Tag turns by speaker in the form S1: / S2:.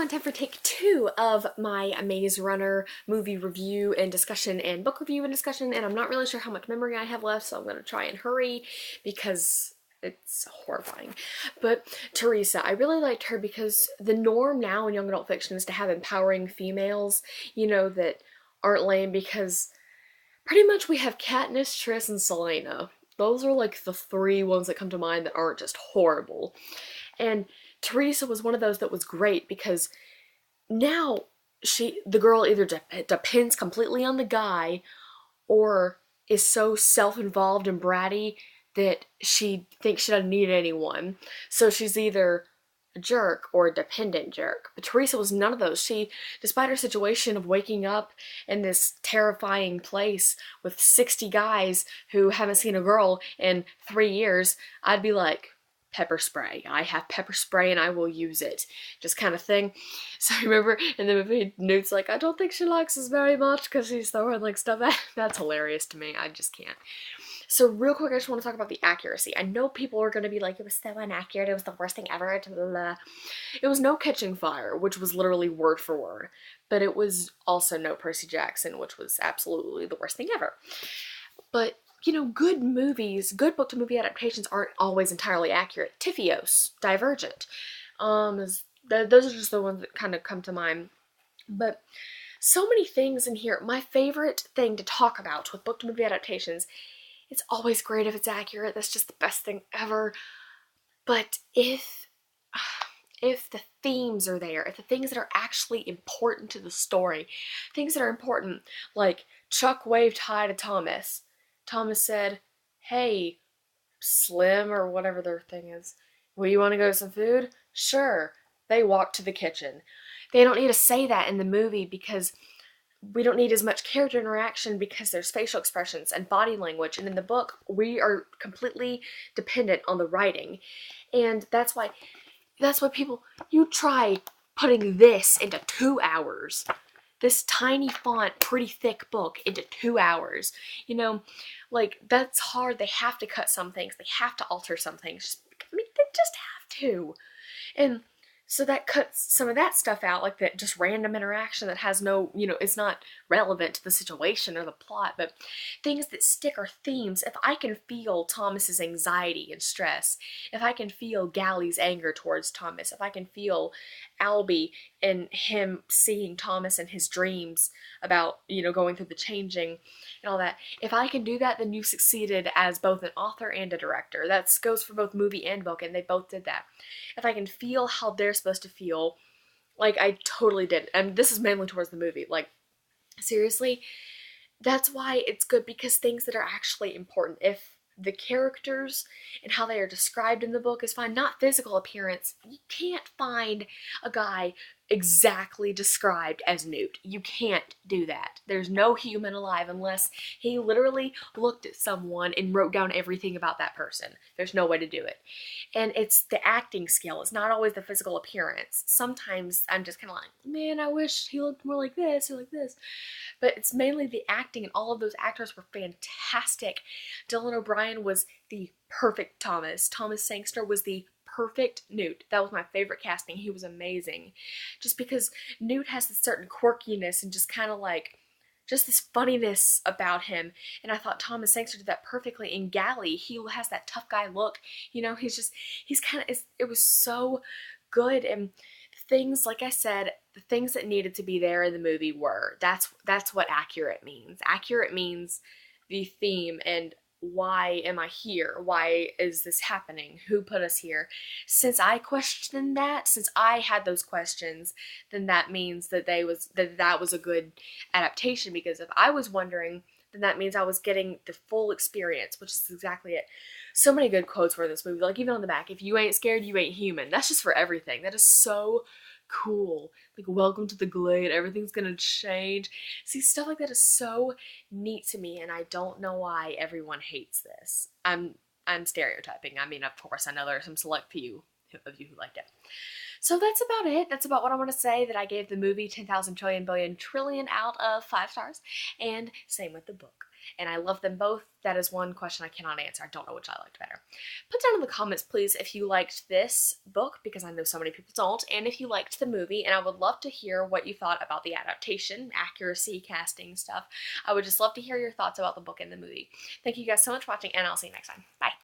S1: content for take 2 of my Maze Runner movie review and discussion and book review and discussion, and I'm not really sure how much memory I have left, so I'm going to try and hurry because it's horrifying. But Teresa, I really liked her because the norm now in young adult fiction is to have empowering females, that aren't lame, because pretty much we have Katniss, Triss, and Selena. Those are like the 3 ones that come to mind that aren't just horrible. And Teresa was one of those that was great because now the girl either depends completely on the guy or is so self-involved and bratty that she thinks she doesn't need anyone. So she's either a jerk or a dependent jerk. But Teresa was none of those. She, despite her situation of waking up in this terrifying place with 60 guys who haven't seen a girl in 3 years, I'd be like, pepper spray. I have pepper spray and I will use it. Just kind of thing. So remember in the movie, Newt's like, I don't think she likes us very much because she's throwing like stuff at. That's hilarious to me. I just can't. So real quick, I just want to talk about the accuracy. I know people are going to be like, it was so inaccurate, it was the worst thing ever. It was no catching fire, which was literally word for word. But it was also no Percy Jackson, which was absolutely the worst thing ever. But good movies, good book to movie adaptations aren't always entirely accurate. Tifios, Divergent, those are just the ones that kind of come to mind. But so many things in here. My favorite thing to talk about with book to movie adaptations, it's always great if it's accurate. That's just the best thing ever. But if the themes are there, if the things that are actually important to the story, things that are important, like Chuck waved hi to Thomas. Thomas said, hey, Slim, or whatever their thing is, will you want to go get some food? Sure. They walked to the kitchen. They don't need to say that in the movie because we don't need as much character interaction because there's facial expressions and body language, and in the book, we are completely dependent on the writing. And that's why people, you try putting this into 2 hours. This tiny font, pretty thick book into 2 hours. That's hard. They have to cut some things. They have to alter some things. They just have to. And so that cuts some of that stuff out, like that just random interaction that has no, it's not relevant to the situation or the plot, but things that stick are themes. If I can feel Thomas's anxiety and stress, if I can feel Gally's anger towards Thomas, if I can feel Albie and him seeing Thomas in his dreams about, going through the changing and all that, if I can do that, then you've succeeded as both an author and a director. That goes for both movie and book, and they both did that. If I can feel how they're supposed to feel, like I totally did. And this is mainly towards the movie. Like, seriously, that's why it's good, because things that are actually important, if the characters and how they are described in the book is fine, not physical appearance. You can't find a guy exactly described as Newt. You can't do that. There's no human alive unless he literally looked at someone and wrote down everything about that person. There's no way to do it. And it's the acting skill. It's not always the physical appearance. Sometimes I'm just kind of like, man, I wish he looked more like this or like this. But it's mainly the acting, and all of those actors were fantastic. Dylan O'Brien was the perfect Thomas. Thomas Sangster was the perfect Newt. That was my favorite casting. He was amazing. Just because Newt has this certain quirkiness and just kind of like, just this funniness about him. And I thought Thomas Sangster did that perfectly. In Gally, he has that tough guy look. He's kind of, it was so good. And things, like I said, the things that needed to be there in the movie were. That's what accurate means. Accurate means the theme and why am I here? Why is this happening? Who put us here? Since I questioned that, since I had those questions, then that means that that was a good adaptation, because if I was wondering, then that means I was getting the full experience, which is exactly it. So many good quotes were in this movie, like even on the back, if you ain't scared, you ain't human. That's just for everything. That is so cool. Like, welcome to the Glade, everything's gonna change. See, stuff like that is so neat to me, and I don't know why everyone hates this. I'm stereotyping. I mean, of course, I know there are some select few of you who liked it. So that's about it. That's about what I want to say, that I gave the movie 10,000 trillion billion trillion out of 5 stars, and same with the book. and I love them both. That is one question I cannot answer. I don't know which I liked better. Put down in the comments, please, if you liked this book, because I know so many people don't, and if you liked the movie, and I would love to hear what you thought about the adaptation, accuracy, casting stuff. I would just love to hear your thoughts about the book and the movie. Thank you guys so much for watching, and I'll see you next time. Bye!